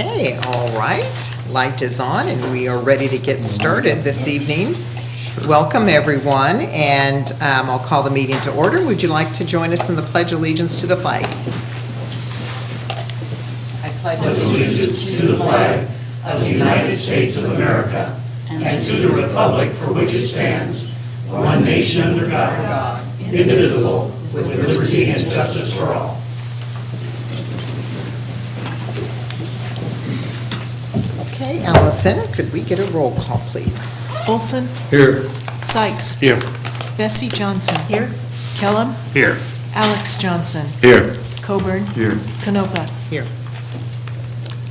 Okay, all right. Light is on and we are ready to get started this evening. Welcome, everyone, and I'll call the meeting to order. Would you like to join us in the Pledge of Allegiance to the flag? I pledge allegiance to the flag of the United States of America and to the republic for which it stands, one nation under God, indivisible, with liberty and justice for all. Okay, Allison, could we get a roll call, please? Olson. Here. Sykes. Here. Bessie Johnson. Here. Kellum. Here. Alex Johnson. Here. Coburn. Here. Canopa. Here.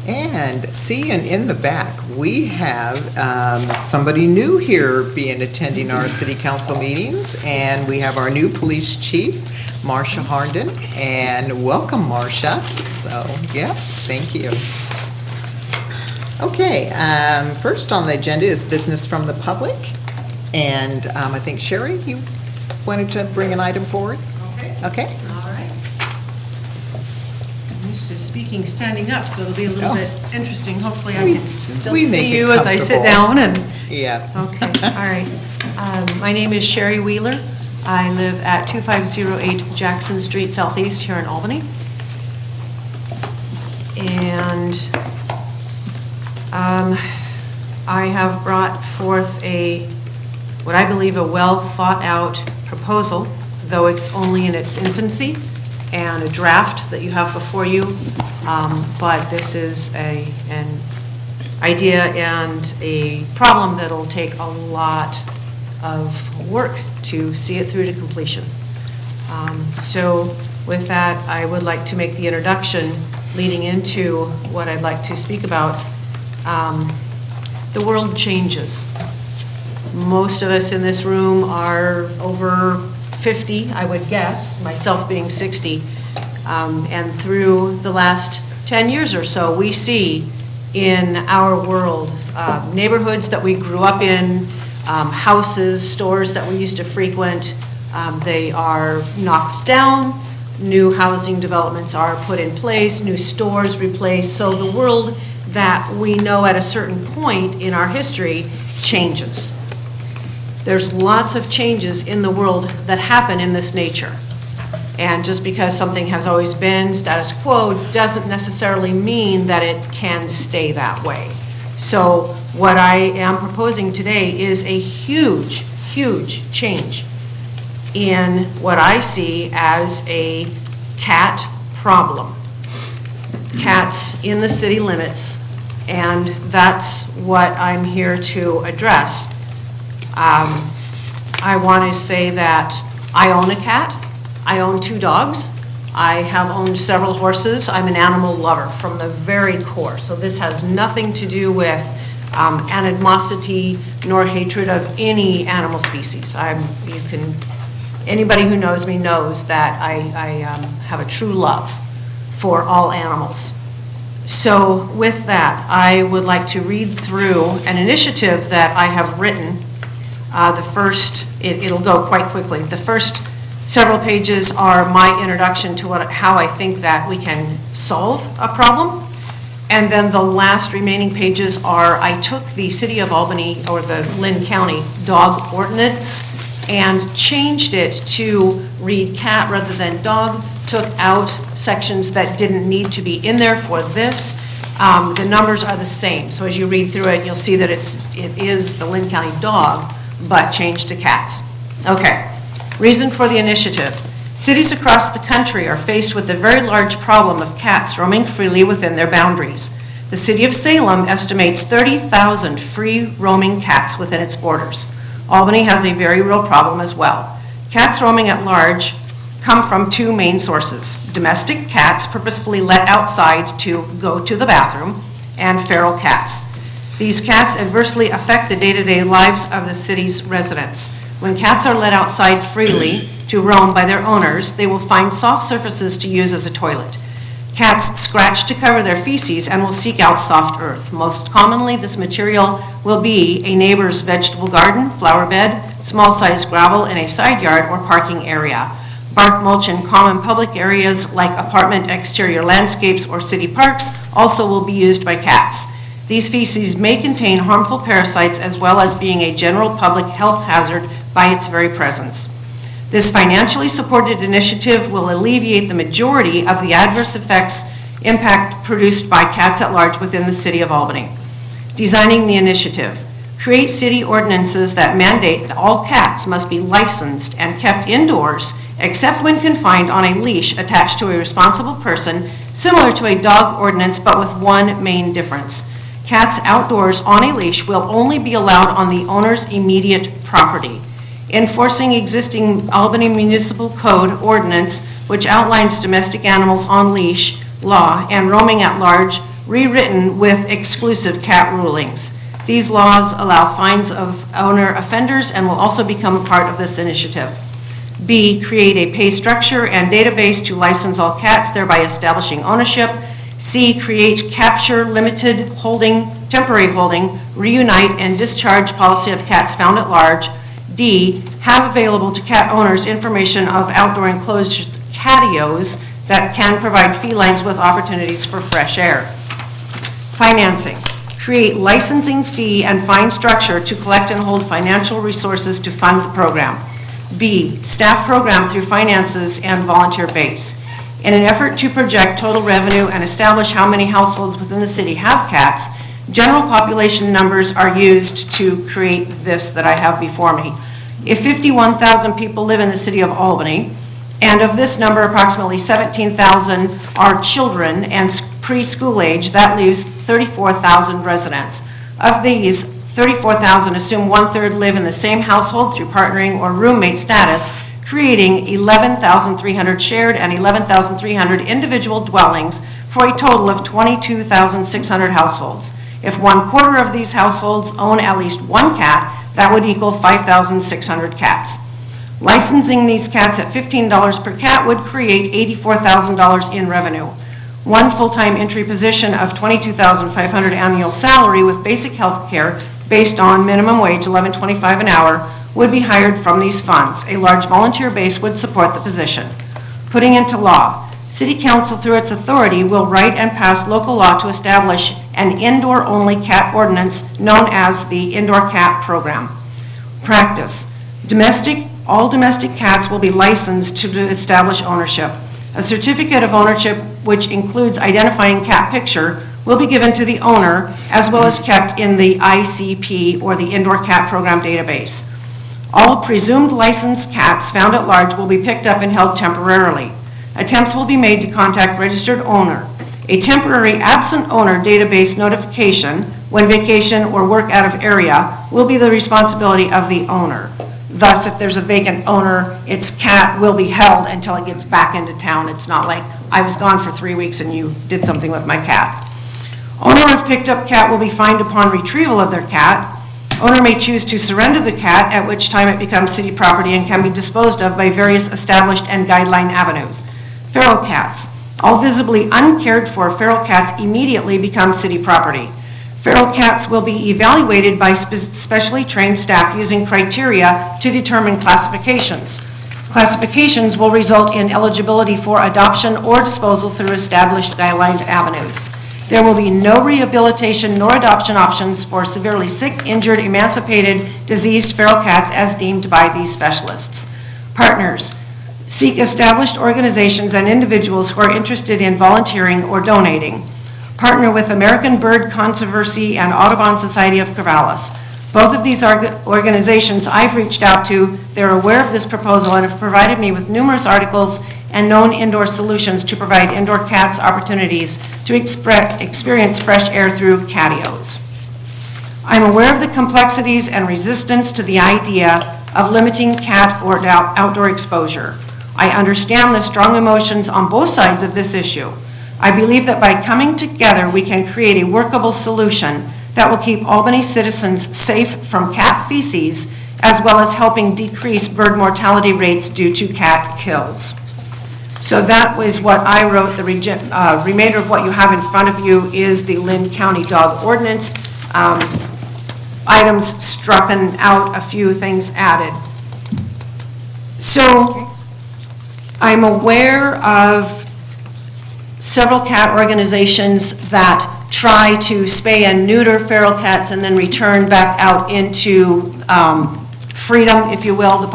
And see, and in the back, we have somebody new here attending our city council meetings, and we have our new police chief, Marcia Harnden, and welcome, Marcia. So, yeah, thank you. Okay, first on the agenda is business from the public, and I think Sherry, you wanted to bring an item forward? Okay. All right. I'm used to speaking standing up, so it'll be a little bit interesting. Hopefully I can still we make see it you as I sit comfortable. down. And Yeah. okay, all right. My name is Sherry Wheeler. I live at 2508 Jackson Street Southeast here in Albany. And I have brought forth what I believe a well-thought-out proposal, though it's only in its infancy, and a draft that you have before you. But this is an idea and a problem that'll take a lot of work to see it through to completion. So with that, I would like to make the introduction leading into what I'd like to speak about. The world changes. Most of us in this room are over 50, I would guess, myself being 60. And through the last 10 years or so, we see in our world neighborhoods that we grew up in, houses, stores that we used to frequent, they are knocked down, new housing developments are put in place, new stores replaced, so the world that we know at a certain point in our history changes. There's lots of changes in the world that happen in this nature. And just because something has always been status quo doesn't necessarily mean that it can stay that way. So what I am proposing today is a huge, huge change in what I see as a cat problem. Cats in the city limits, and that's what I'm here to address. I want to say that I own a cat, I own 2 dogs, I have owned several horses. I'm an animal lover from the very core, so this has nothing to do with animosity nor hatred of any animal species. Anybody who knows me knows that I have a true love for all animals. So with that, I would like to read through an initiative that I have written. It'll go quite quickly. The first several pages are my introduction to how I think that we can solve a problem. And then the last remaining pages are, I took the City of Albany, or the Lynn County dog ordinance, and changed it to read cat rather than dog, took out sections that didn't need to be in there for this. The numbers are the same, so as you read through it, you'll see that it is the Lynn County dog, but changed to cats. Okay, reason for the initiative. Cities across the country are faced with the very large problem of cats roaming freely within their boundaries. The city of Salem estimates 30,000 free roaming cats within its borders. Albany has a very real problem as well. Cats roaming at large come from 2 main sources: domestic cats purposefully let outside to go to the bathroom, and feral cats. These cats adversely affect the day-to-day lives of the city's residents. When cats are let outside freely to roam by their owners, they will find soft surfaces to use as a toilet. Cats scratch to cover their feces and will seek out soft earth. Most commonly, this material will be a neighbor's vegetable garden, flower bed, small-sized gravel in a side yard or parking area. bark mulch in common public areas like apartment exterior landscapes or city parks also will be used by cats. These feces may contain harmful parasites as well as being a general public health hazard by its very presence. This financially supported initiative will alleviate the majority of the adverse effects impact produced by cats at large within the city of Albany. Designing the initiative. Create city ordinances that mandate that all cats must be licensed and kept indoors except when confined on a leash attached to a responsible person, similar to a dog ordinance but with one main difference. Cats outdoors on a leash will only be allowed on the owner's immediate property. Enforcing existing Albany Municipal Code ordinance, which outlines domestic animals on leash law and roaming at large, rewritten with exclusive cat rulings. These laws allow fines of owner offenders and will also become a part of this initiative. B, create a pay structure and database to license all cats, thereby establishing ownership. C, create capture, limited holding, temporary holding, reunite, and discharge policy of cats found at large. D, have available to cat owners information of outdoor enclosed catios that can provide felines with opportunities for fresh air. Financing. Create licensing fee and fine structure to collect and hold financial resources to fund the program. B, staff program through finances and volunteer base. In an effort to project total revenue and establish how many households within the city have cats, general population numbers are used to create this that I have before me. If 51,000 people live in the city of Albany, and of this number approximately 17,000 are children and preschool age, that leaves 34,000 residents. Of these, 34,000 assume 1/3 live in the same household through partnering or roommate status, creating 11,300 shared and 11,300 individual dwellings for a total of 22,600 households. If 1/4 of these households own at least one cat, that would equal 5,600 cats. Licensing these cats at $15 per cat would create $84,000 in revenue. One full-time entry position of $22,500 annual salary with basic health care based on minimum wage $11.25 an hour would be hired from these funds. A large volunteer base would support the position. Putting into law. City Council, through its authority, will write and pass local law to establish an indoor-only cat ordinance known as the Indoor Cat Program. Practice. All domestic cats will be licensed to establish ownership. A certificate of ownership, which includes identifying cat picture, will be given to the owner as well as kept in the ICP or the Indoor Cat Program database. All presumed licensed cats found at large will be picked up and held temporarily. Attempts will be made to contact registered owner. A temporary absent owner database notification when vacation or work out of area will be the responsibility of the owner. Thus, if there's a vacant owner, its cat will be held until it gets back into town. It's not like, I was gone for 3 weeks and you did something with my cat. Owner of picked up cat will be fined upon retrieval of their cat. Owner may choose to surrender the cat, at which time it becomes city property and can be disposed of by various established and guideline avenues. Feral cats. All visibly uncared for feral cats immediately become city property. Feral cats will be evaluated by specially trained staff using criteria to determine classifications. Classifications will result in eligibility for adoption or disposal through established guideline avenues. There will be no rehabilitation nor adoption options for severely sick, injured, emancipated, diseased feral cats as deemed by these specialists. Partners. Seek established organizations and individuals who are interested in volunteering or donating. Partner with American Bird Conservancy and Audubon Society of Corvallis. Both of these organizations I've reached out to, they're aware of this proposal and have provided me with numerous articles and known indoor solutions to provide indoor cats opportunities to experience fresh air through catios. I'm aware of the complexities and resistance to the idea of limiting cat or outdoor exposure. I understand the strong emotions on both sides of this issue. I believe that by coming together, we can create a workable solution that will keep Albany citizens safe from cat feces, as well as helping decrease bird mortality rates due to cat kills. So that was what I wrote. The remainder of what you have in front of you is the Lynn County Dog Ordinance. Items strucken out, a few things added. So I'm aware of several cat organizations that try to spay and neuter feral cats and then return back out into freedom, if you will, the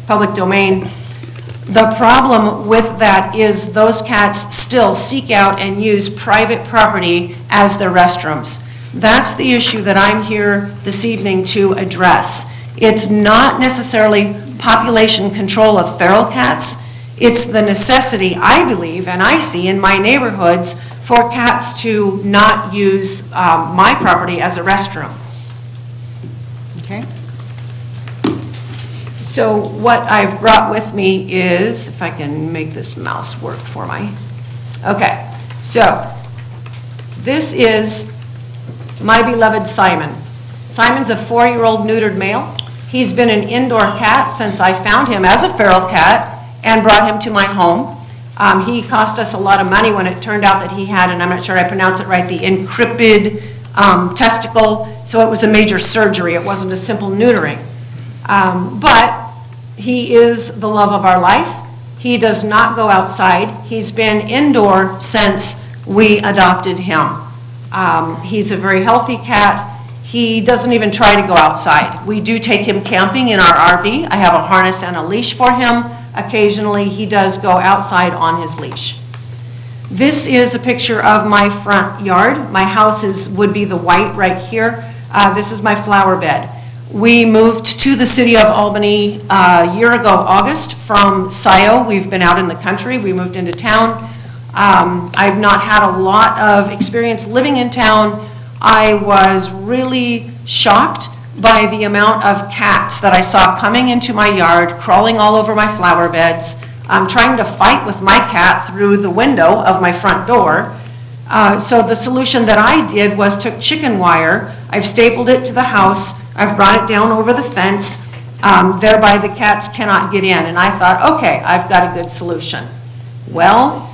public domain. The problem with that is those cats still seek out and use private property as their restrooms. That's the issue that I'm here this evening to address. It's not necessarily population control of feral cats. It's the necessity, I believe, and I see in my neighborhoods for cats to not use my property as a restroom. Okay. So what I've brought with me is, if I can make this mouse work for me. Okay, so this is my beloved Simon. Simon's a 4-year-old neutered male. He's been an indoor cat since I found him as a feral cat and brought him to my home. He cost us a lot of money when it turned out that he had, and I'm not sure I pronounce it right, the encrypted testicle, so it was a major surgery. It wasn't a simple neutering. But he is the love of our life. He does not go outside. He's been indoor since we adopted him. He's a very healthy cat. He doesn't even try to go outside. We do take him camping in our RV. I have a harness and a leash for him. Occasionally, he does go outside on his leash. This is a picture of my front yard. My house would be the white right here. This is my flower bed. We moved to the city of Albany a year ago, August, from SIO. We've been out in the country. We moved into town. I've not had a lot of experience living in town. I was really shocked by the amount of cats that I saw coming into my yard, crawling all over my flower beds. I'm trying to fight with my cat through the window of my front door. So the solution that I did was took chicken wire. I've stapled it to the house. I've brought it down over the fence. Thereby the cats cannot get in. And I thought, okay, I've got a good solution. Well,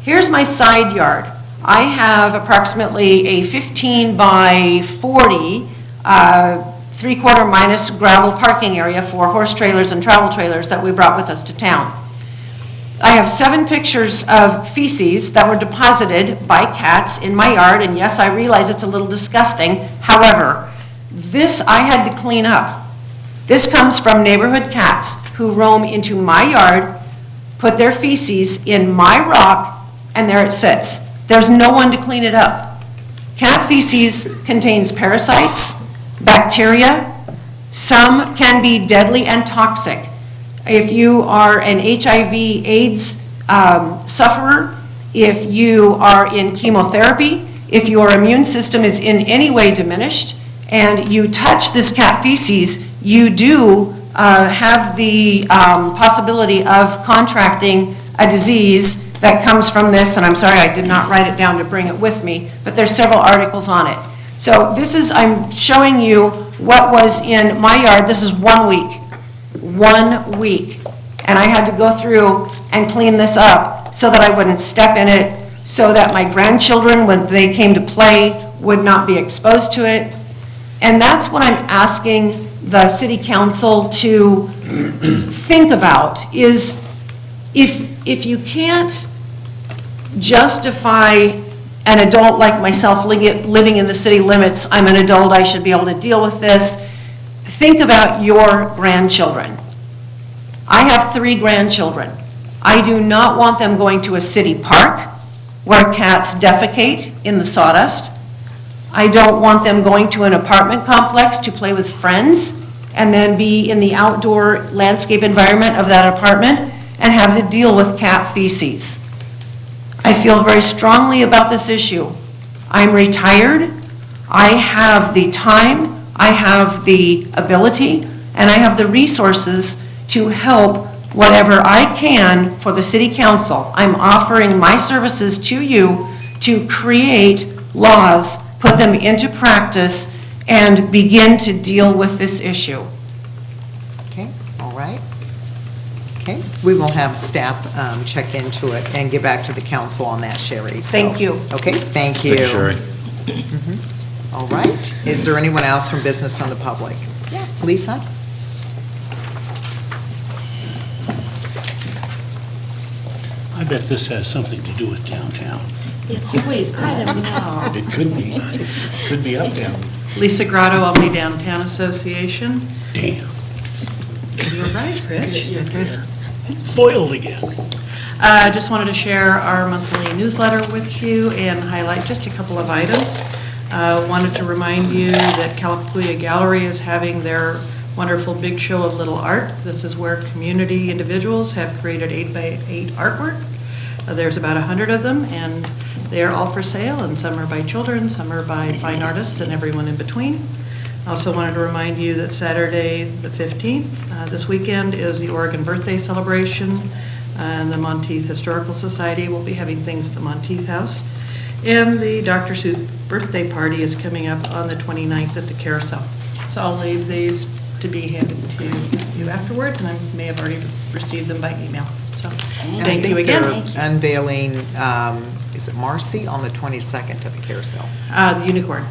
here's my side yard. I have approximately a 15 by 40 3/4 minus gravel parking area for horse trailers and travel trailers that we brought with us to town. I have 7 pictures of feces that were deposited by cats in my yard, and yes, I realize it's a little disgusting. However, this I had to clean up. This comes from neighborhood cats who roam into my yard, put their feces in my rock, and there it sits. There's no one to clean it up. Cat feces contains parasites, bacteria. Some can be deadly and toxic. If you are an HIV/AIDS sufferer, if you are in chemotherapy, if your immune system is in any way diminished, and you touch this cat feces, you do have the possibility of contracting a disease that comes from this, and I'm sorry I did not write it down to bring it with me, but there's several articles on it. So this is, I'm showing you what was in my yard. This is 1 week. 1 week. And I had to go through and clean this up so that I wouldn't step in it, so that my grandchildren, when they came to play, would not be exposed to it. And that's what I'm asking the city council to think about, is if you can't justify an adult like myself living in the city limits, I'm an adult, I should be able to deal with this. Think about your grandchildren. I have 3 grandchildren. I do not want them going to a city park where cats defecate in the sawdust. I don't want them going to an apartment complex to play with friends and then be in the outdoor landscape environment of that apartment and have to deal with cat feces. I feel very strongly about this issue. I'm retired. I have the time, I have the ability, and I have the resources to help whatever I can for the city council. I'm offering my services to you to create laws, put them into practice, and begin to deal with this issue. Okay, all right. Okay, we will have staff check into it and get back to the council on that, Sherry. So- Thank you. Okay, thank you. Thanks, Sherry. All right, is there anyone else from business from the public? Yeah, Lisa? I bet this has something to do with downtown. Please, I don't know. It could be. Could be uptown. Lisa Grotto, Albany Downtown Association. Damn. You're right, Rich. Foiled again. I just wanted to share our monthly newsletter with you and highlight just a couple of items. Wanted to remind you that Calapooya Gallery is having their wonderful big show of little art. This is where community individuals have created 8x8 artwork. There's about 100 of them, and they are all for sale, and some are by children, some are by fine artists, and everyone in between. Also wanted to remind you that Saturday, the 15th, this weekend, is the Oregon Birthday Celebration, and the Monteith Historical Society will be having things at the Monteith House. And the Dr. Seuss birthday party is coming up on the 29th at the Carousel. So I'll leave these to be handed to you afterwards, and I may have already received them by email. So, And I thank you think again. they're unveiling, is it Marcy, on the 22nd at the carousel? The unicorn.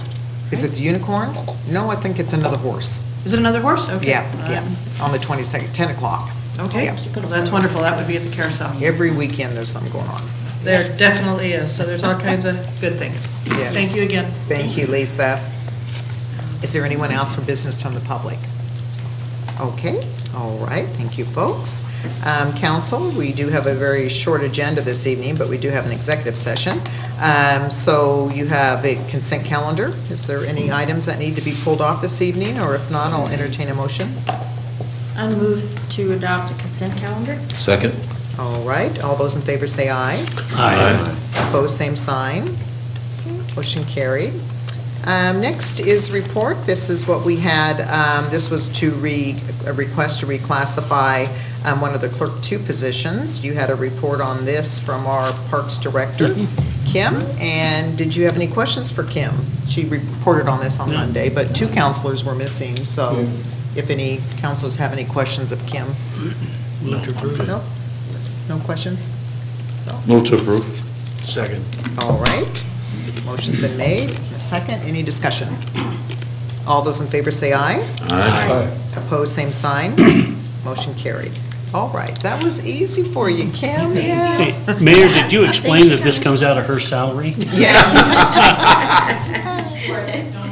Is it the unicorn? No, I think it's another horse. Is it another horse? Okay. Yeah, on the 22nd, 10 o'clock. Okay, Yeah. well, that's wonderful. That would be at the Carousel. Every weekend, there's something going on. There definitely is, so there's all kinds of good things. Yes. Thank you again. Thank you, Lisa. Is there anyone else for business from the public? Okay, all right, thank you, folks. Council, we do have a very short agenda this evening, but we do have an executive session. So you have a consent calendar. Is there any items that need to be pulled off this evening, or if not, I'll entertain a motion? I move to adopt a consent calendar. Second. All right, all those in favor say aye. Aye. Opposed, same sign. Motion carried. Next is report. This is what we had, this was to a request to reclassify one of the clerk 2 positions. You had a report on this from our Parks Director, Kim, and did you have any questions for Kim? She reported on this on Monday, but 2 counselors were missing, so if any counselors have any questions of Kim? Move to approve. No? No questions? Move to approve. Second. All right. Motion's been made. A second, any discussion? All those in favor say aye. Aye. Opposed, same sign. Motion carried. All right, that was easy for you, Kim, yeah. Hey, Mayor, did you explain that this comes out of her salary? Yeah,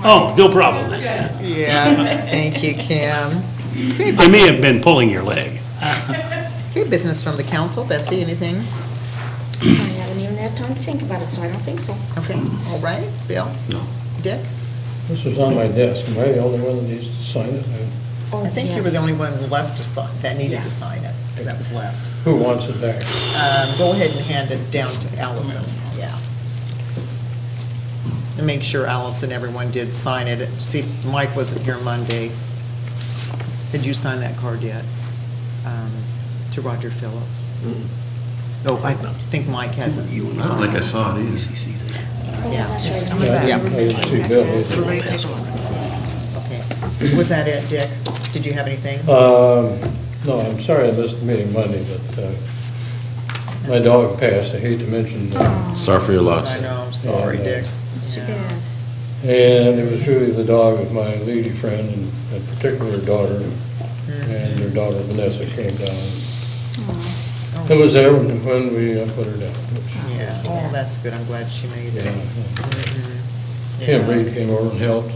Oh, no problem. yeah, thank you, Kim. Okay, I may have been pulling your leg. Okay, business from the council. Bessie, anything? I haven't even had time to think about it, so I don't think so. Okay, all right. Bill? No. Dick? This was on my desk. Am I the only one that needs to sign it? Oh, I think you were the yes. only one left to sign, that needed Yeah. to sign it, that was left. Who wants it back? Go ahead and hand it down to Allison, yeah. And make sure Allison, everyone did sign it. See, Mike wasn't here Monday. Did you sign that card yet? To Roger Phillips? No, I think Mike hasn't. You and I don't think I signed. saw it either. Oh, Yeah. that's right. Yeah, back. I didn't see Bill. Okay. Was that it, Dick? Did you have anything? No, I'm sorry I missed the meeting Monday, but my dog passed. I hate to mention, Sorry for your loss. I know, sorry, Yeah, Dick. Too Yeah. bad. and it was really the dog of my lady friend and in particular her daughter, and her daughter Vanessa came down. It was there when we put her down. which- Yeah, oh, that's good, I'm glad she made Yeah. it. Tim Yeah. Reed came over and helped,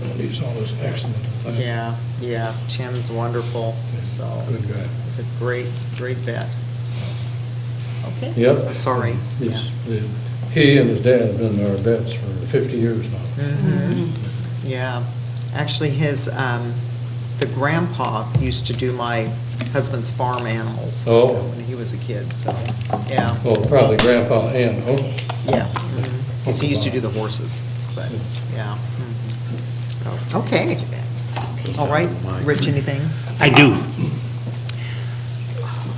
and he saw this accident. Yeah, yeah, Tim's wonderful, so, Good guy. he's a great, great vet, so. Okay. Yep. so Sorry. Yeah. He and his dad have been our vets for 50 years now. Yeah, actually, the grandpa used to do my husband's farm animals. Oh. When he was a kid, so, yeah, Well, probably Grandpa and, oh, yeah. Because he used to do the horses, but, yeah. Okay. All right, Rich, anything? I do.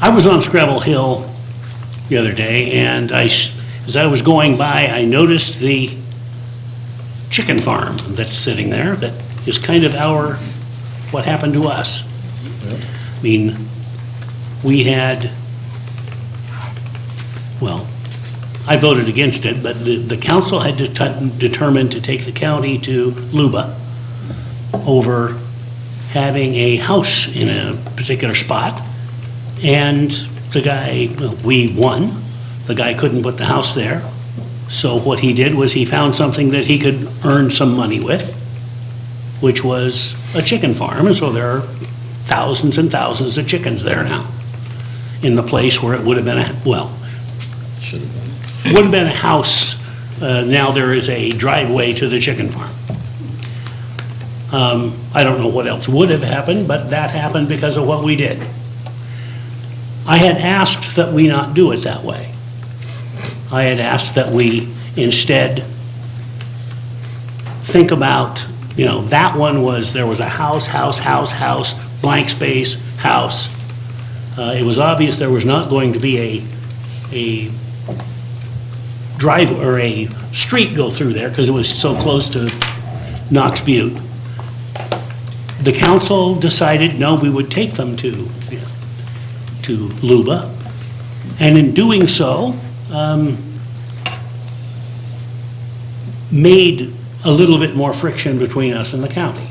I was on Scrabble Hill the other day, and as I was going by, I noticed the chicken farm that's sitting there that is kind of what happened to us. I mean, we had, well, I voted against it, but the council had determined to take the county to Luba over having a house in a particular spot, and the guy, well, we won, The guy couldn't put the house there, so what he did was he found something that he could earn some money with, which was a chicken farm, and so there are thousands and thousands of chickens there now, in the place where it would have been would have been a house. Now there is a driveway to the chicken farm. I don't know what else would have happened, but that happened because of what we did. I had asked that we not do it that way. I had asked that we instead think about, that one was, there was a house, blank space, house. It was obvious there was not going to be a drive or a street go through there because it was so close to Knox Butte. The council decided, no, we would take them to Luba, and in doing so, made a little bit more friction between us and the county.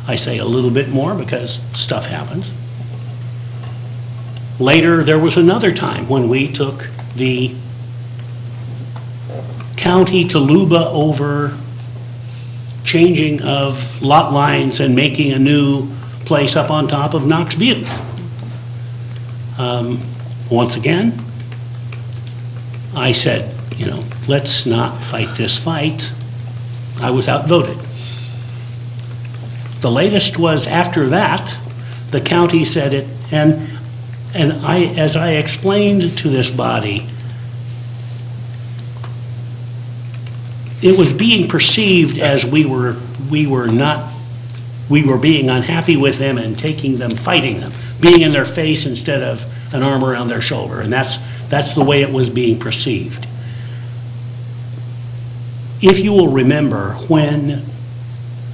I say a little bit more because stuff happens. Later, there was another time when we took the county to Luba over changing of lot lines and making a new place up on top of Knox Butte. Once again, I said, let's not fight this fight. I was outvoted. The latest was after that, the county said it, and as I explained to this body, it was being perceived as we were being unhappy with them and fighting them, being in their face instead of an arm around their shoulder, and that's the way it was being perceived. If you will remember, when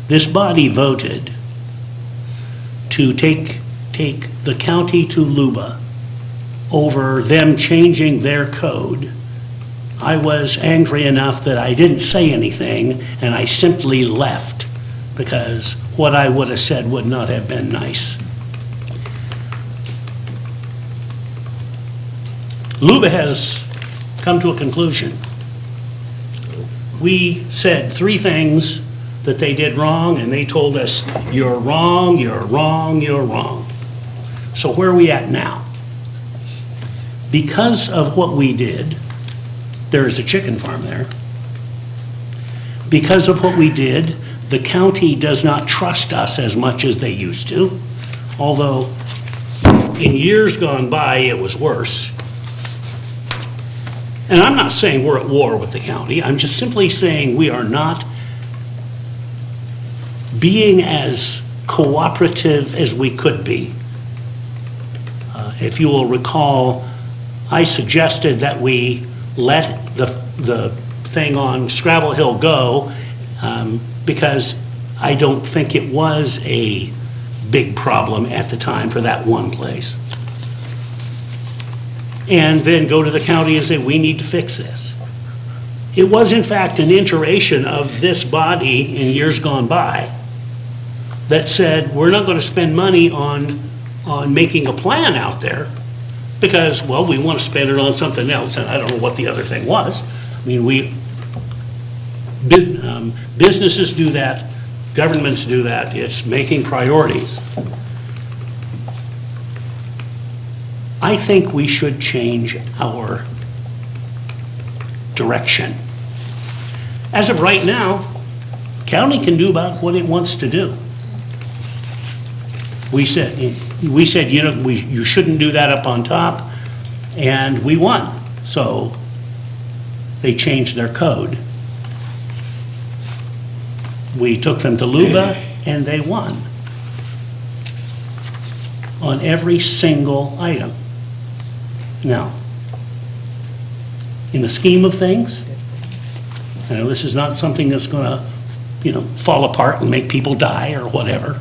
this body voted to take the county to Luba over them changing their code, I was angry enough that I didn't say anything, and I simply left, because what I would have said would not have been nice. Luba has come to a conclusion. We said 3 things that they did wrong, and they told us, you're wrong, you're wrong, you're wrong. So where are we at now? Because of what we did, there's a chicken farm there. Because of what we did, the county does not trust us as much as they used to, although in years gone by, it was worse. And I'm not saying we're at war with the county. I'm just simply saying we are not being as cooperative as we could be. If you will recall, I suggested that we let the thing on Scrabble Hill go because I don't think it was a big problem at the time for that one place. And then go to the county and say, we need to fix this. It was in fact an iteration of this body in years gone by that said, we're not going to spend money on making a plan out there because, well, we want to spend it on something else, and I don't know what the other thing was. I mean, businesses do that, governments do that. It's making priorities. I think we should change our direction. As of right now, county can do about what it wants to do. We said you shouldn't do that up on top, and we won. So they changed their code. We took them to Luba, and they won on every single item. Now, in the scheme of things, I know this is not something that's going to, fall apart and make people die or whatever.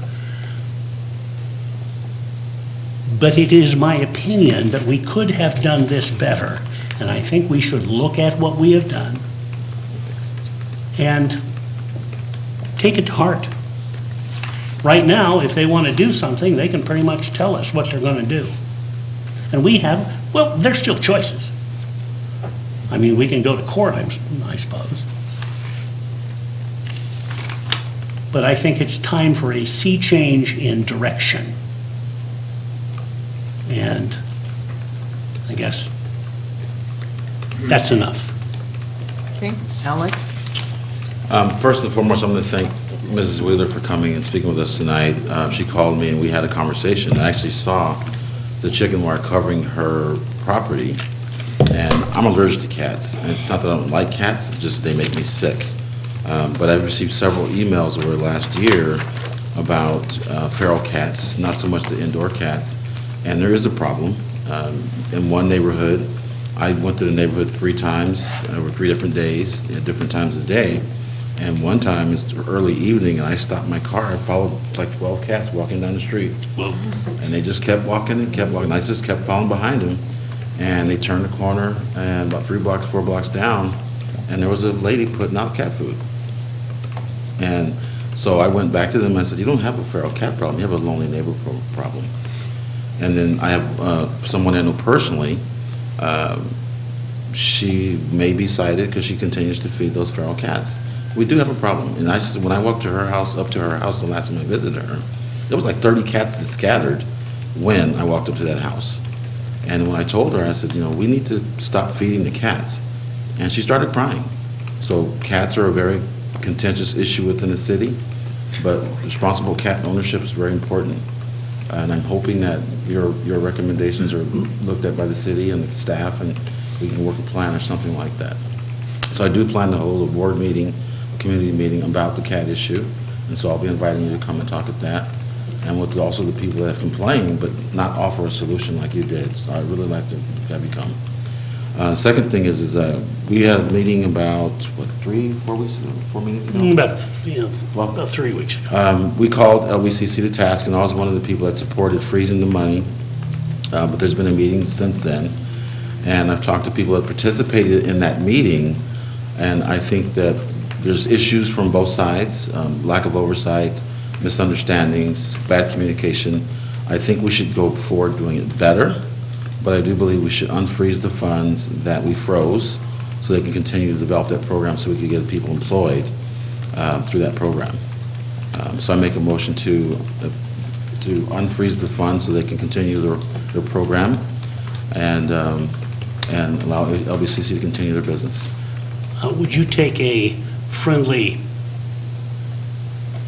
But it is my opinion that we could have done this better, and I think we should look at what we have done and take it to heart. Right now, if they want to do something, they can pretty much tell us what they're going to do. And we have, well, there's still choices. I mean, we can go to court, I suppose. But I think it's time for a sea change in direction. And I guess that's enough. Okay, Alex? First and foremost, I'm going to thank Mrs. Wheeler for coming and speaking with us tonight. She called me and we had a conversation. I actually saw the chicken wire covering her property, and I'm allergic to cats. And it's not that I don't like cats, it's just they make me sick. But I've received several emails over the last year about feral cats, not so much the indoor cats, and there is a problem. In one neighborhood, I went to the neighborhood 3 times over 3 different days, at different times of the day. And one time, it's early evening, and I stopped my car. I followed like 12 cats walking down the street. Well, And they just kept walking and kept walking. I just kept following behind them. And they turned the corner, and about 3 blocks, 4 blocks down, and there was a lady putting out cat food. And so I went back to them and I said, you don't have a feral cat problem, you have a lonely neighbor problem. And then I have someone I know personally. She may be cited because she continues to feed those feral cats. We do have a problem. And when I walked to her house, up to her house the last time I visited her, there was like 30 cats that scattered when I walked up to that house. And when I told her, I said, we need to stop feeding the cats. And she started crying. So cats are a very contentious issue within the city, but responsible cat ownership is very important. And I'm hoping that your recommendations are looked at by the city and the staff, and we can work a plan or something like that. So I do plan to hold a board meeting, a community meeting about the cat issue, and so I'll be inviting you to come and talk at that, and with also the people that have complained, but not offer a solution like you did. So I'd really like to have you come. Second thing is we had a meeting about, 3-4 weeks ago, 4 meetings ago? About 3 weeks ago. We called LBCC to task, and I was one of the people that supported freezing the money, but there's been a meeting since then, and I've talked to people that participated in that meeting, and I think that there's issues from both sides, lack of oversight, misunderstandings, bad communication. I think we should go forward doing it better, but I do believe we should unfreeze the funds that we froze so they can continue to develop that program so we can get people employed through that program. So I make a motion to unfreeze the funds so they can continue their program and allow LBCC to continue their business. Would you take a friendly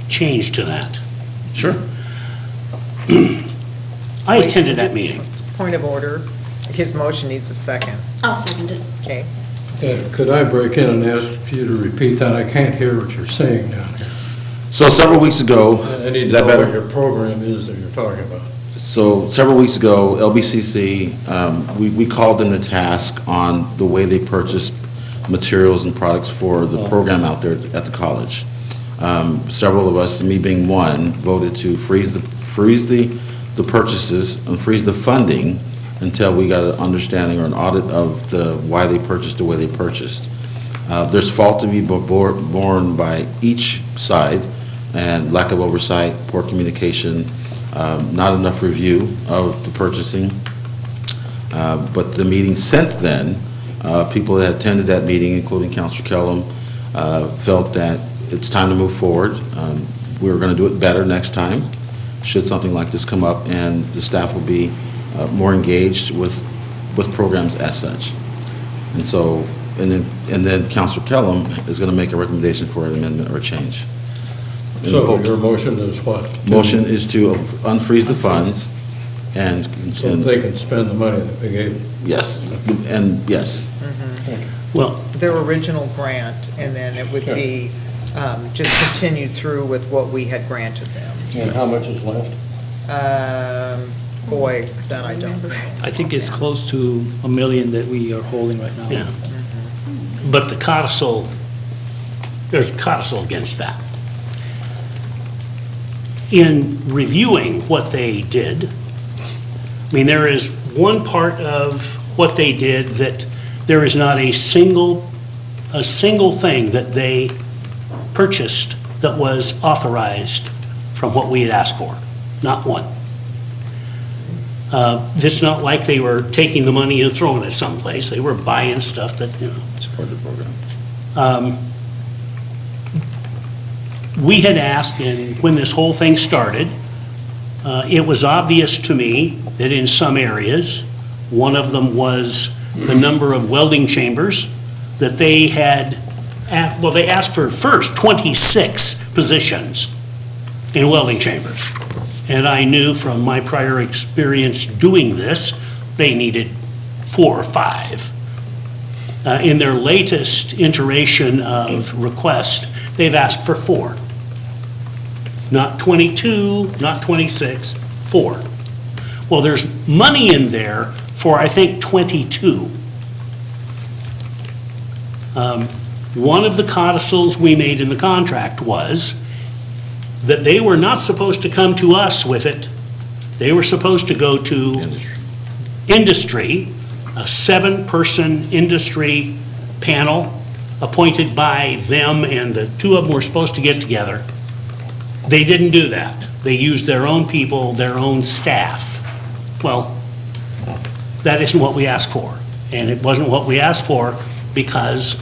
change to that? Sure. I attended that meeting. Point of order, his motion needs a second. I'll second it. Okay. Could I break in and ask you to repeat that? I can't hear what you're saying down here. So several weeks ago, I need is to that know better? what your program is that you're talking about. So several weeks ago, LBCC, we called them to task on the way they purchased materials and products for the program out there at the college. Several of us, me being one, voted to freeze the purchases and freeze the funding until we got an understanding or an audit of why they purchased the way they purchased. There's fault to be borne by each side, and lack of oversight, poor communication, not enough review of the purchasing. But the meeting since then, people that attended that meeting, including Councilor Kellum, felt that it's time to move forward. We're going to do it better next time, should something like this come up, and the staff will be more engaged with programs as such. And so, and then Councilor Kellum is going to make a recommendation for an amendment or a change. So your motion is what? Motion is to unfreeze the funds and. So they can spend the money that we gave them. Yes, and yes. Well, Their original grant, and then it would be just continue through with what we had granted them. And how much is left? Boy, that I don't know. I think it's close to $1 million that we are holding right now. yeah. But the codicil, there's a codicil against that. In reviewing what they did, I mean, there is one part of what they did that there is not a single thing that they purchased that was authorized from what we had asked for, not one. It's not like they were taking the money and throwing it someplace. They were buying stuff that, It's part of the program. We had asked, and when this whole thing started, it was obvious to me that in some areas, one of them was the number of welding chambers, that they had, they asked for first 26 positions in welding chambers. And I knew from my prior experience doing this, they needed 4 or 5. In their latest iteration of request, they've asked for 4. Not 22, not 26, 4. Well, there's money in there for, I think, 22. One of the codicils we made in the contract was that they were not supposed to come to us with it. They were supposed to go to industry, a 7-person industry panel appointed by them, and the 2 of them were supposed to get together. They didn't do that. They used their own people, their own staff. Well, that isn't what we asked for. And it wasn't what we asked for because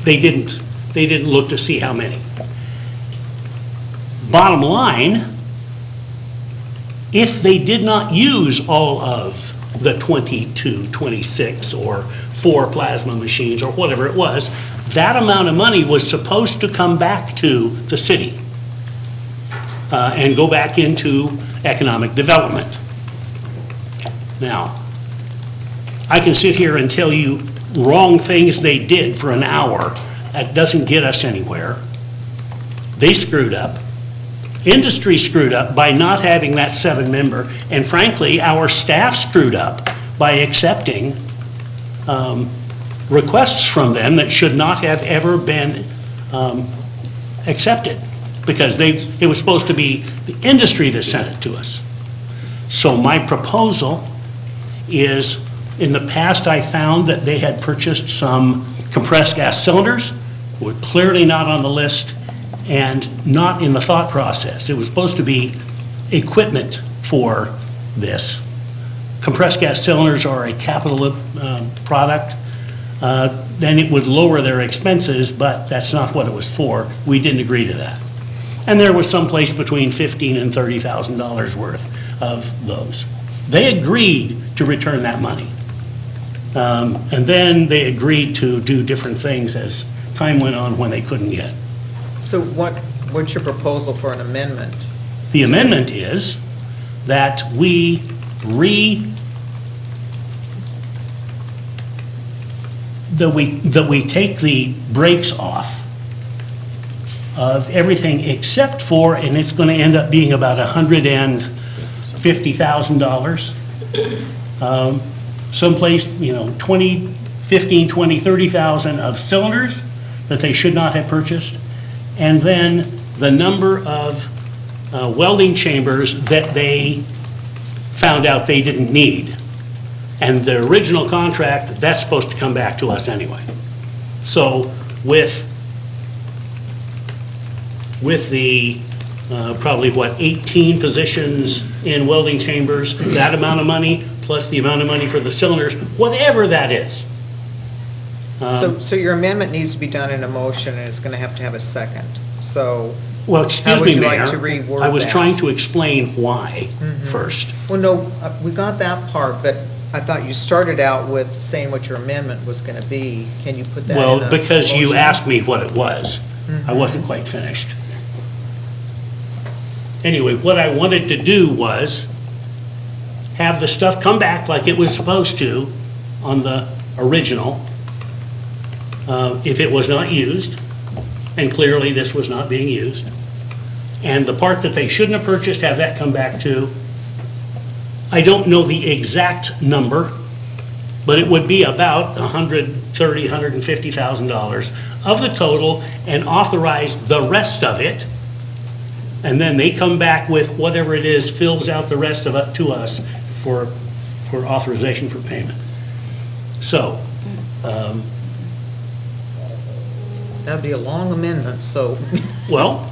they didn't look to see how many. Bottom line, if they did not use all of the 22, 26, or 4 plasma machines, or whatever it was, that amount of money was supposed to come back to the city and go back into economic development. Now, I can sit here and tell you wrong things they did for an hour. That doesn't get us anywhere. They screwed up. Industry screwed up by not having that 7-member, and frankly, our staff screwed up by accepting requests from them that should not have ever been accepted, because it was supposed to be the industry that sent it to us. So my proposal is, in the past, I found that they had purchased some compressed gas cylinders, were clearly not on the list, and not in the thought process. It was supposed to be equipment for this. Compressed gas cylinders are a capital product. Then it would lower their expenses, but that's not what it was for. We didn't agree to that. And there was someplace between $15,000 and $30,000 worth of those. They agreed to return that money. And then they agreed to do different things as time went on when they couldn't get. So what's your proposal for an amendment? The amendment is that we take the brakes off of everything except for, and it's going to end up being about $150,000. Someplace, 15, 20, 30,000 of cylinders that they should not have purchased. And then the number of welding chambers that they found out they didn't need. And the original contract, that's supposed to come back to us anyway. So with the probably 18 positions in welding chambers, that amount of money, plus the amount of money for the cylinders, whatever that is. So your amendment needs to be done in a motion, and it's going to have a second. So Well, how excuse would me, you Mayor. like to reword I was that? trying to explain why first. Well, no, we got that part, but I thought you started out with saying what your amendment was going to be. Can you put that in a Well, because you motion? asked me what it was. I wasn't quite finished. Anyway, what I wanted to do was have the stuff come back like it was supposed to on the original, if it was not used, and clearly this was not being used. And the part that they shouldn't have purchased, have that come back to. I don't know the exact number, but it would be about $130,000, $150,000 of the total, and authorize the rest of it. And then they come back with whatever it is, fills out the rest of it to us for authorization for payment. So, That'd be a long amendment, so. well,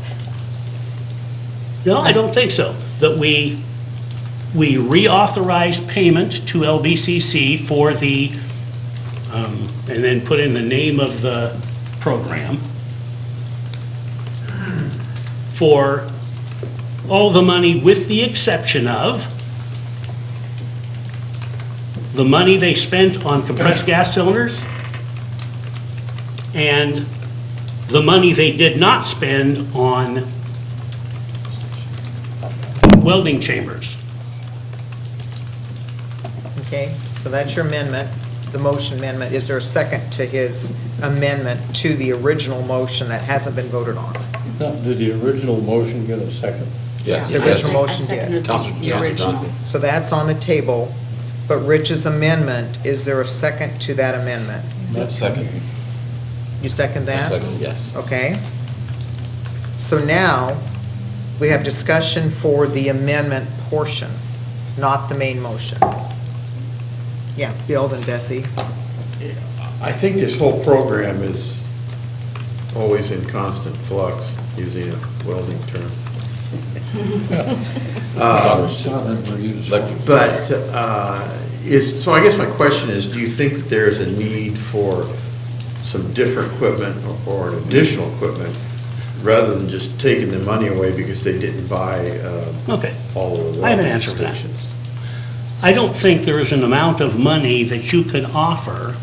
no, I don't think so. That we we reauthorize payment to LBCC for the, and then put in the name of the program, for all the money with the exception of the money they spent on compressed gas cylinders and the money they did not spend on welding chambers. Okay, so that's your amendment, the motion amendment. Is there a second to his amendment to the original motion that hasn't been voted on? Now, did the original motion get a second? Yes. The original motion I seconded did. Counselor the original. Johnson. So that's on the table, but Rich's amendment, is there a second to that amendment? Second. You second that? Second, yes. Okay. So now, we have discussion for the amendment portion, not the main motion. Yeah, Bill and Bessie. I think this whole program is always in constant flux, using a welding term. But so I guess my question is, do you think that there's a need for some different equipment or additional equipment rather than just taking the money away because they didn't buy Okay. all of the I have an welding answer for that. stations? I don't think there is an amount of money that you could offer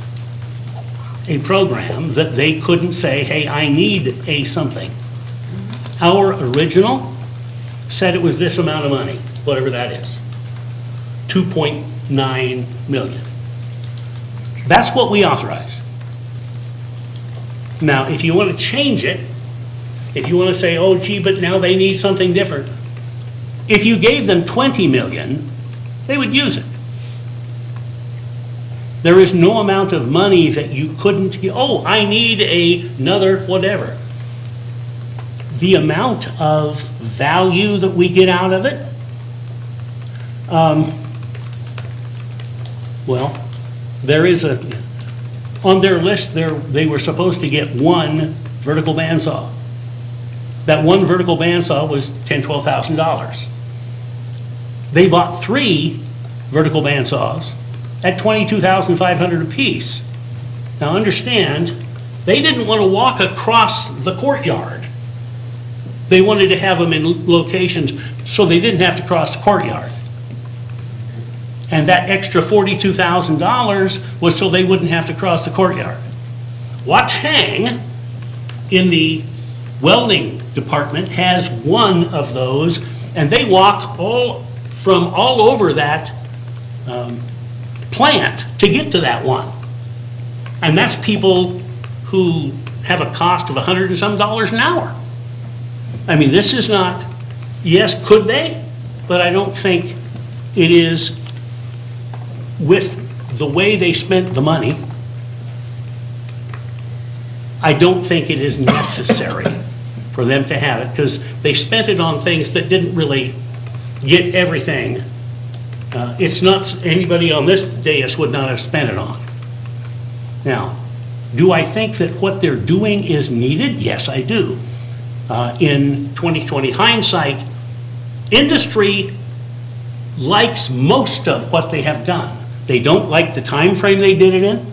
a program that they couldn't say, hey, I need a something. Our original said it was this amount of money, whatever that is, 2.9 million. That's what we authorized. Now, if you want to change it, if you want to say, oh gee, but now they need something different, if you gave them 20 million, they would use it. There is no amount of money that you couldn't, oh, I need another whatever. The amount of value that we get out of it, well, there is on their list, they were supposed to get one vertical bandsaw. That one vertical bandsaw was $10,000, $12,000. They bought 3 vertical bandsaws at $22,500 apiece. Now understand, they didn't want to walk across the courtyard. They wanted to have them in locations so they didn't have to cross the courtyard. And that extra $42,000 was so they wouldn't have to cross the courtyard. Watchang in the welding department has one of those, and they walk from all over that plant to get to that one. And that's people who have a cost of $100 and some an hour. I mean, this is not, yes, could they? But I don't think it is, with the way they spent the money, I don't think it is necessary for them to have it, because they spent it on things that didn't really get everything. It's not, anybody on this dais would not have spent it on. Now, do I think that what they're doing is needed? Yes, I do. In 2020 hindsight, industry likes most of what they have done. They don't like the time frame they did it in,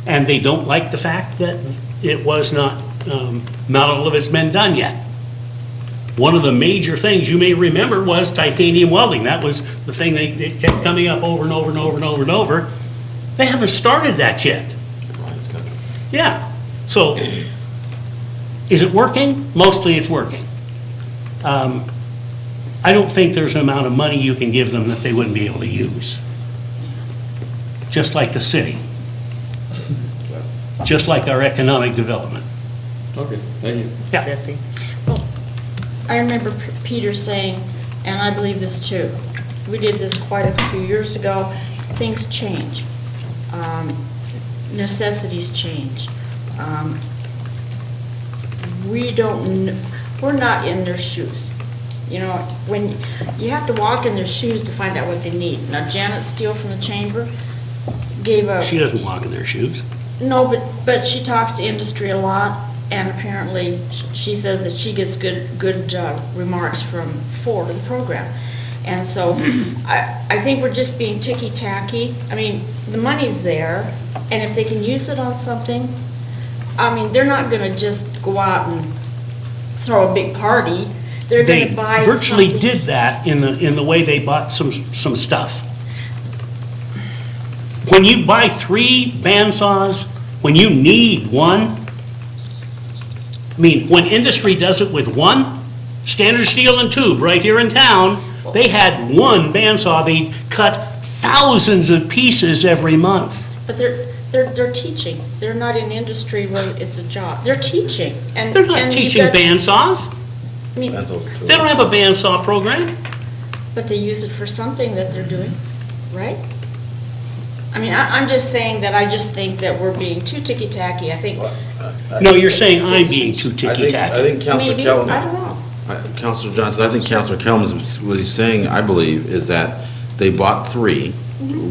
and they don't like the fact that it was not all of it's been done yet. One of the major things you may remember was titanium welding. That was the thing they kept coming up over and over and over and over and over. They haven't started that yet. Yeah. So, is it working? Mostly it's working. I don't think there's an amount of money you can give them that they wouldn't be able to use. Just like the city. Just like our economic development. Okay, thank you. Yeah. Bessie? I remember Peter saying, and I believe this too, we did this quite a few years ago, things change. Necessities change. We're not in their shoes. You know, when you have to walk in their shoes to find out what they need. Now, Janet Steele from the chamber gave a... She doesn't walk in their shoes. No, but she talks to industry a lot, and apparently she says that she gets good remarks from Ford, the program. And so I think we're just being ticky-tacky. I mean, the money's there, and if they can use it on something, I mean, they're not going to just go out and throw a big party. They're going They to buy something. virtually did that in the way they bought some stuff. When you buy 3 bandsaws, when you need one, I mean, when industry does it with one, Standard Steel and Tube, right here in town, they had one bandsaw, they cut thousands of pieces every month. But they're teaching. They're not in industry where it's a job. They're teaching. And They're not and you teaching got- bandsaws. I mean, They don't have a bandsaw program. but they use it for something that they're doing, right? I mean, I'm just saying that I just think that we're being too ticky-tacky. I think, No, you're saying I'm being too I think ticky-tacky. Counselor maybe, Kellum, I don't know. Counselor Johnson, I think Counselor Kellum, what he's saying, I believe, is that they bought 3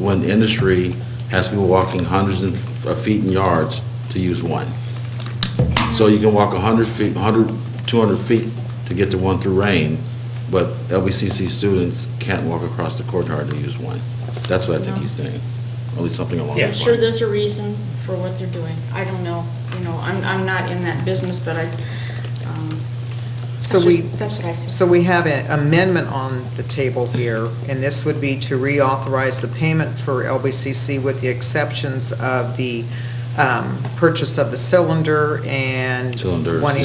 when the industry has people walking hundreds of feet and yards to use one. So you can walk 100 feet, 100, 200 feet to get to one through rain, but LBCC students can't walk across the courtyard to use one. That's what I think he's saying, at least something along Yeah. those Sure, lines. there's a reason for what they're doing. I don't know, I'm not in that business, but So we, that's what I see. so we have an amendment on the table here, and this would be to reauthorize the payment for LBCC with the exceptions of the purchase of the cylinder and Cylinders. wanting-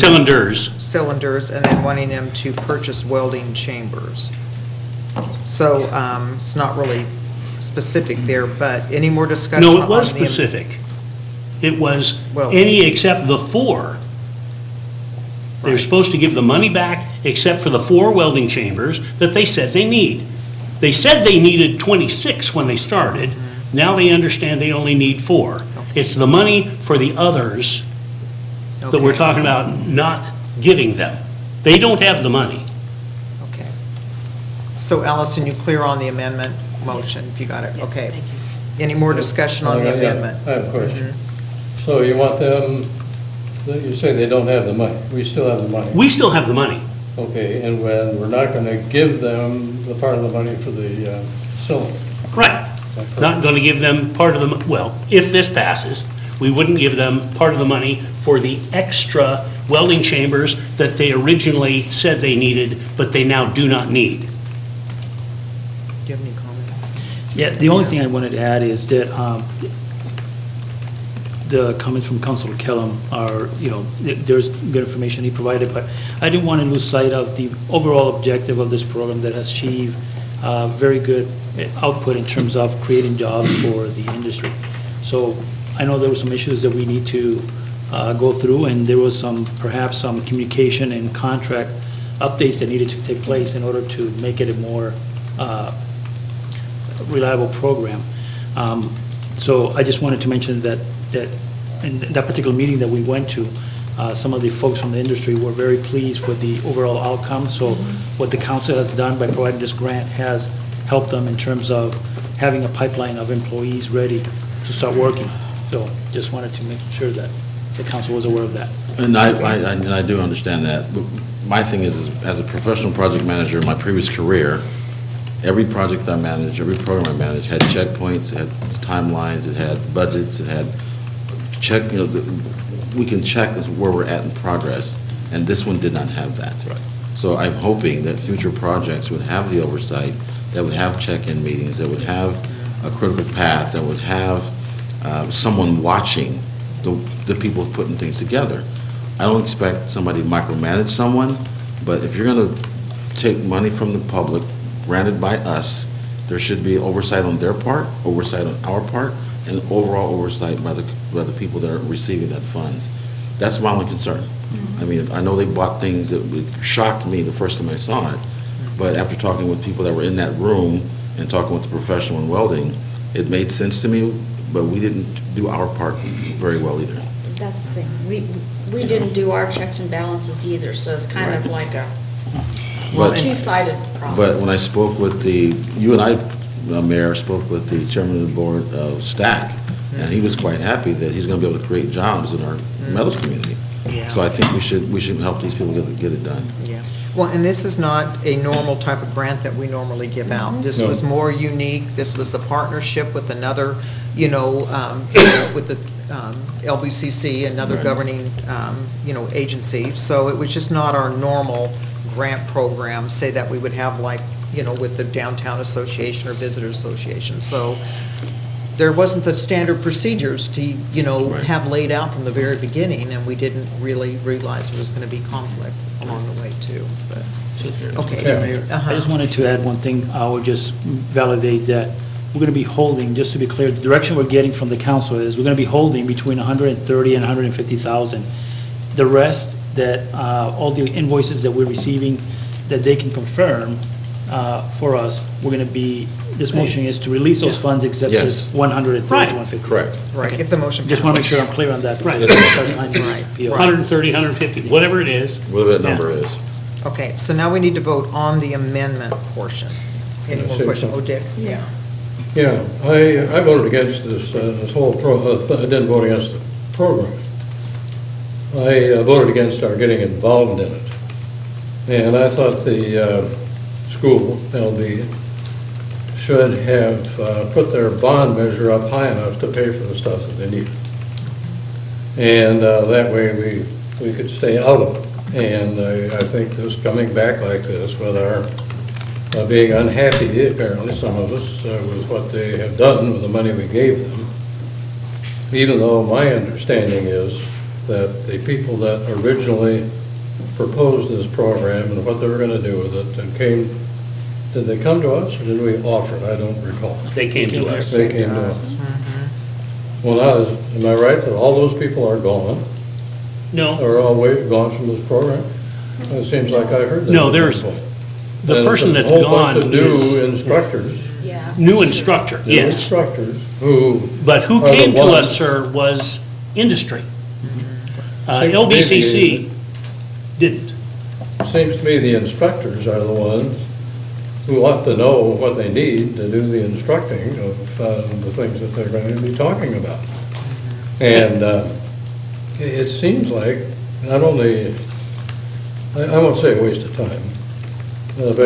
Cylinders. and then wanting them to purchase welding chambers. So it's not really specific there, but any more discussion? No, it was on the- specific. It was Well- any except the 4. They're Right. supposed to give the money back except for the 4 welding chambers that they said they need. They said they needed 26 when they started. Now they understand they only need 4. It's the money for the others that we're Okay. talking about not giving them. They don't have the money. Okay. So Allison, you clear on the amendment motion, if you got it? Okay. Any more discussion on the Yeah, amendment? I have a question. So you want them, you say they don't have the money, we still have the money. We still have the money. Okay, and when, we're not gonna give them the part of the money for the cylinder. Right. Not going to give them part of the, well, if this passes, we wouldn't give them part of the money for the extra welding chambers that they originally said they needed, but they now do not need. Do you have any comments? Yeah, the only thing I wanted to add is that the comments from Councilor Kellum are, there's good information he provided, but I didn't want to lose sight of the overall objective of this program that has achieved very good output in terms of creating jobs for the industry. So I know there were some issues that we need to go through, and there was perhaps some communication and contract updates that needed to take place in order to make it a more reliable program. So I just wanted to mention that in that particular meeting that we went to, some of the folks from the industry were very pleased with the overall outcome. So what the council has done by providing this grant has helped them in terms of having a pipeline of employees ready to start working. So just wanted to make sure that the council was aware of that. And I do understand that. But my thing is, as a professional project manager in my previous career, every project I managed, every program I managed had checkpoints, it had timelines, it had budgets, it had we can check where we're at in progress, and this one did not have that. So I'm hoping that future projects would have the oversight, that would have check-in meetings, that would have a critical path, that would have someone watching the people putting things together. I don't expect somebody to micromanage someone, but if you're going to take money from the public, granted by us, there should be oversight on their part, oversight on our part, and overall oversight by the people that are receiving that funds. That's my only concern. I mean, I know they bought things that shocked me the first time I saw it, but after talking with people that were in that room and talking with the professional in welding, it made sense to me, but we didn't do our part very well either. That's the thing. We didn't do our checks and balances either, so it's kind of like a But- two-sided problem. But when I spoke with you and I, Mayor, spoke with the chairman of the board of STAC, and he was quite happy that he's going to be able to create jobs in our metals community. Yeah. So I think we should help these people get it done. Yeah. Well, and this is not a normal type of grant that we normally give out. This No. was more unique. This was a partnership with another, with the LBCC, another Right. governing, agency. So it was just not our normal grant program, say that we would have like, with the Downtown Association or Visitor Association. So there wasn't the standard procedures to, Right. have laid out from the very beginning, and we didn't really realize there was going to be conflict along the way, too. But okay. Yeah. Mayor, I Uh-huh. just wanted to add one thing. I would just validate that we're going to be holding, just to be clear, the direction we're getting from the council is we're going to be holding between 130 and 150,000. The rest that, all the invoices that we're receiving, that they can confirm for us, we're going to be, this motion is to release those funds except Yes. this 130 to Right. 150. Correct. Right, if the motion Just want to make passes. sure I'm clear on that. Right. before we start signing these Right. POs. 130, 150, whatever it is. Whatever that number is. Okay, so now we need to vote on the amendment portion. Any Can I more say questions? Oh, something? Dick? Yeah. Yeah, I voted against this whole I didn't vote against the program. I voted against our getting involved in it. And I thought the school, LD, should have put their bond measure up high enough to pay for the stuff that they need. And that way we could stay out of it. And I think this coming back like this with our being unhappy, apparently, some of us, with what they have done with the money we gave them, even though my understanding is that the people that originally proposed this program and what they were going to do with it and did they come to us or did we offer it? I don't recall. They came to us. They came to us. Well, now, am I right that all those people are gone? No, Are all gone from this program? It seems like I heard that. No, there's- the And person there's that's a whole bunch gone of new is- instructors, Yeah. new instructor, new yes. instructors who. But who are the came to ones- us, sir, was industry. Seems to me LBCC didn't. Seems to me the instructors are the ones who ought to know what they need to do the instructing of the things that they're going to be talking about. And it seems like not only, I won't say a waste of time, but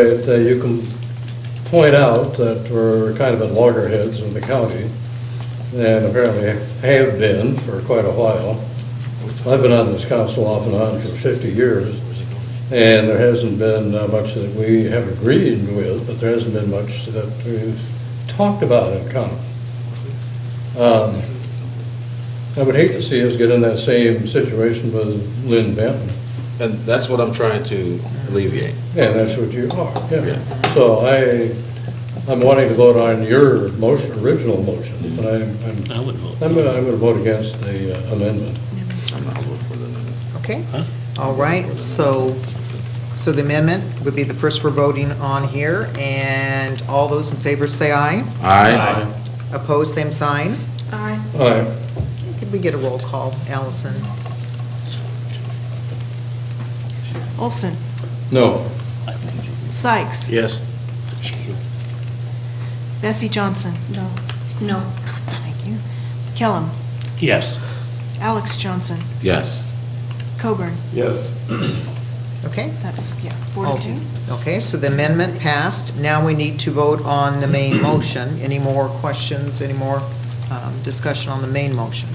you can point out that we're kind of at loggerheads in the county, and apparently have been for quite a while. I've been on this council off and on for 50 years, and there hasn't been much that we have agreed with, but there hasn't been much that we've talked about in common. I would hate to see us get in that same situation with Lynn Benton. And that's what I'm trying to alleviate. Yeah, that's what you are, yeah. Yeah. So I'm wanting to vote on your motion, original motion, but I would vote. I'm gonna vote against the amendment. I'm not voting for the amendment. Okay, all right, so the amendment would be the first we're voting on here, and all those in favor say aye. Aye. Opposed, same sign. Aye. Aye. Could we get a roll call, Allison? Olson, No. Sykes, Yes. Bessie Johnson. No. No. Thank you. Kellum, Yes. Alex Johnson, Yes. Coburn. Yes. Okay, That's, 4-2. okay, so the amendment passed. Now we need to vote on the main motion. Any more questions, any more discussion on the main motion?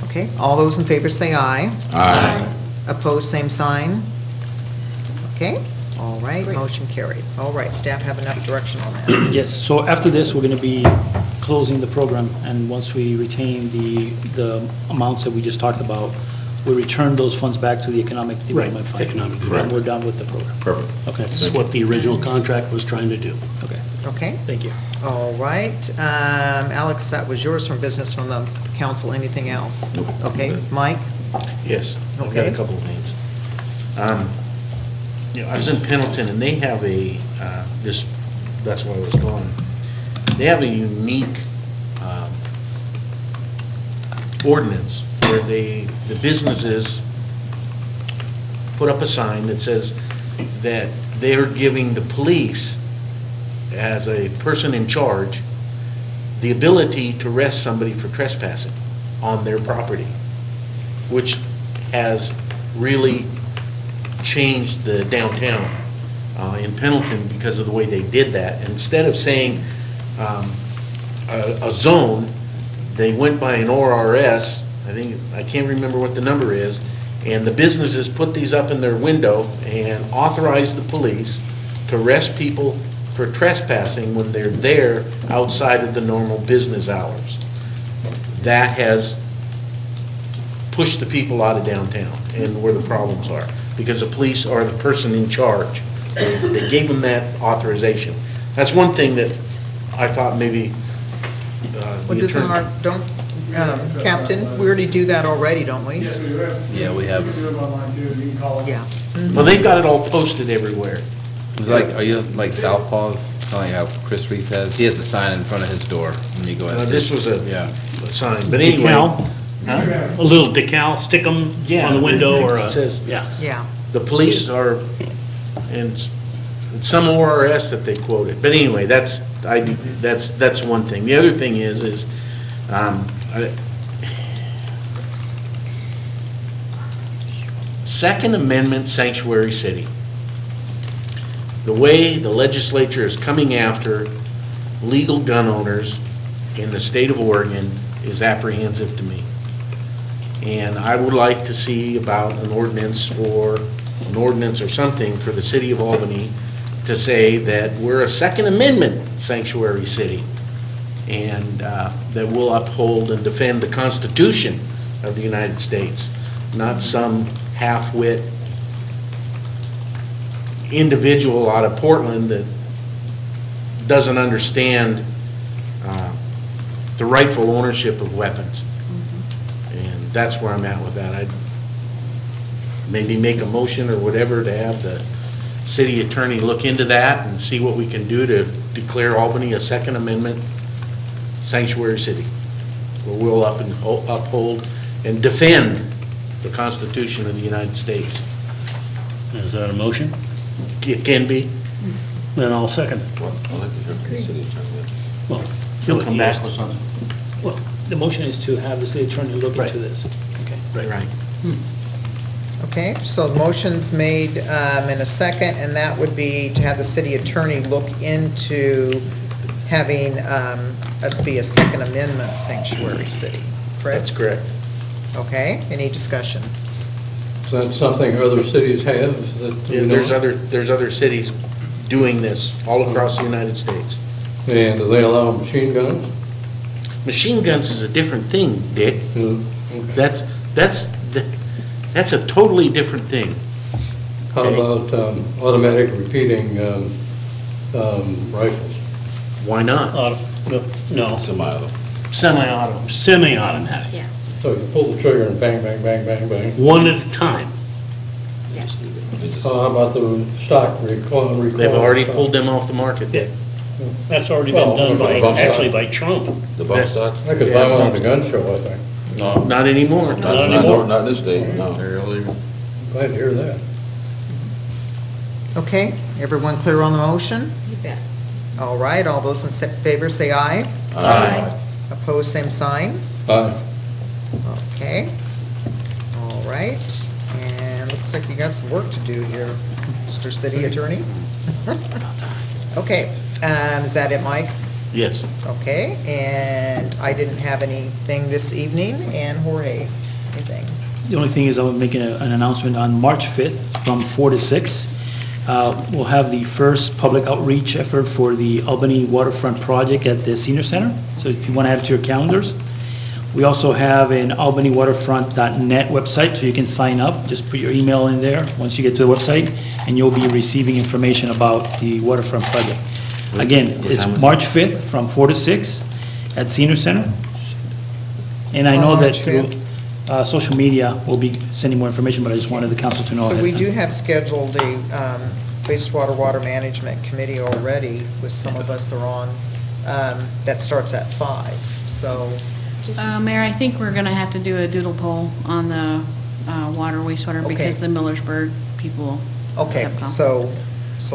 Okay, all those in favor say aye. Aye. Opposed, same sign. Okay, all right, motion carried. All right, staff have enough direction on that. Yes, so after this, we're going to be closing the program, and once we retain the amounts that we just talked about, we return those funds back to the Economic Development Fund. Economic And we're done with the program. Perfect. Okay, That's what the original contract was trying to do. okay, Okay, thank you. all right. Alex, that was yours from business from the council. Anything else? Nope. Okay, Mike? Yes, I've got Okay. a couple of things. I was in Pendleton, and they have that's where I was going. They have a unique ordinance where the businesses put up a sign that says that they're giving the police, as a person in charge, the ability to arrest somebody for trespassing on their property, which has really changed the downtown in Pendleton because of the way they did that. Instead of saying a zone, they went by an ORS, I can't remember what the number is, and the businesses put these up in their window and authorized the police to arrest people for trespassing when they're there outside of the normal business hours. That has pushed the people out of downtown and where the problems are, because the police are the person in charge. They gave them that authorization. That's one thing that I thought maybe Well, the doesn't attorney- our, don't, Captain, we already do that already, don't we? Yes, we have. Yeah, we have. You can do them online too, you can call us. Yeah. Well, they've got it all posted everywhere. It's like, are you like Southpaws? Kind of like how Chris Reese has. He has a sign in front of his door when you go in. This was a Yeah. sign, but anyway. Decal, a little decal, stick them Yeah, on the window or a. it says- Yeah. Yeah. The police are, and some ORS that they quoted, but anyway, that's one thing. The other thing is, Second Amendment sanctuary city. The way the legislature is coming after legal gun owners in the state of Oregon is apprehensive to me. And I would like to see about an ordinance or something for the city of Albany to say that we're a Second Amendment sanctuary city, and that we'll uphold and defend the Constitution of the United States, not some half-wit individual out of Portland that doesn't understand the rightful ownership of weapons. And that's where I'm at with that. I'd maybe make a motion or whatever to have the city attorney look into that and see what we can do to declare Albany a Second Amendment sanctuary city, where we'll uphold and defend the Constitution of the United States. Is that a motion? It can be. Then I'll second. Well, He'll come back with something. Well, the motion is to have the city attorney look Right. into this. Okay. Right. Okay, so the motion's made in a second, and that would be to have the city attorney look into having us be a Second Amendment sanctuary city, That's correct? correct. Okay, any discussion? Is that something other cities have that Yeah, we there's know? there's other cities doing this all across the United States. And do they allow machine guns? Machine guns is a different thing, Dick. Okay. That's a totally different thing. How Okay. about automatic repeating rifles? Why not? No, Semi-auto. Semi-auto. semi-automatic, So you pull the trigger and bang, bang, bang, bang, bang. one at a time. How about the stock recoil? They've already stock? pulled them off the market, Dick. That's already been Well, done by, bump actually stock. by Trump. The bump stock? I could buy one at the gun show, I think. No. Not anymore. Not anymore. Not in this state, no. Glad to hear that. Okay, everyone clear on the motion? You bet. All right, all those in favor say aye. Aye. Opposed, same sign. Aye. Okay. All right, and looks like you got some work to do here, Mr. City Attorney. Okay, is that it, Mike? Yes. Okay, and I didn't have anything this evening, and Jorge, anything? The only thing is I'm making an announcement on March 5th from 4 to 6. We'll have the first public outreach effort for the Albany Waterfront Project at the Senior Center. So if you want to add it to your calendars. We also have an albanywaterfront.net website, so you can sign up. Just put your email in there once you get to the website, and you'll be receiving information about the waterfront project. Again, What it's time is it? March 5th from 4 to 6 at Senior Center. And I On know that March through 5th. social media, we'll be sending more information, but I just wanted the council to know So ahead we of do time. have scheduled a wastewater water management committee already, with some of us are on, that starts at 5, so. Mayor, I think we're gonna have to do a doodle poll on the water wastewater Okay. because the Millersburg people Okay, have come. so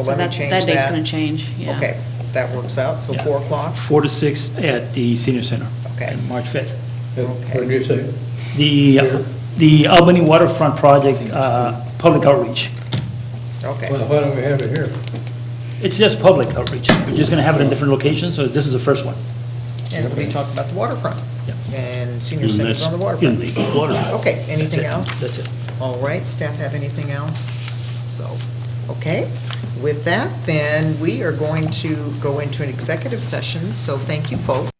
let me change that. That date's gonna change, yeah. Okay, that works out, so Yeah. 4 o'clock? 4 to 6 at the Senior Center. Okay. on March 5th. What did you say? The Albany Waterfront Project, public outreach. Okay. Well, why don't we have it here? It's just public outreach. We're just going to have it in different locations, so this is the first one. And we talked about the waterfront. Yeah. And senior And centers that's on the waterfront. in the waterfront. Okay, anything That's it. else? That's it. All right, staff have anything else? So, okay. With that, then we are going to go into an executive session, so thank you, folks.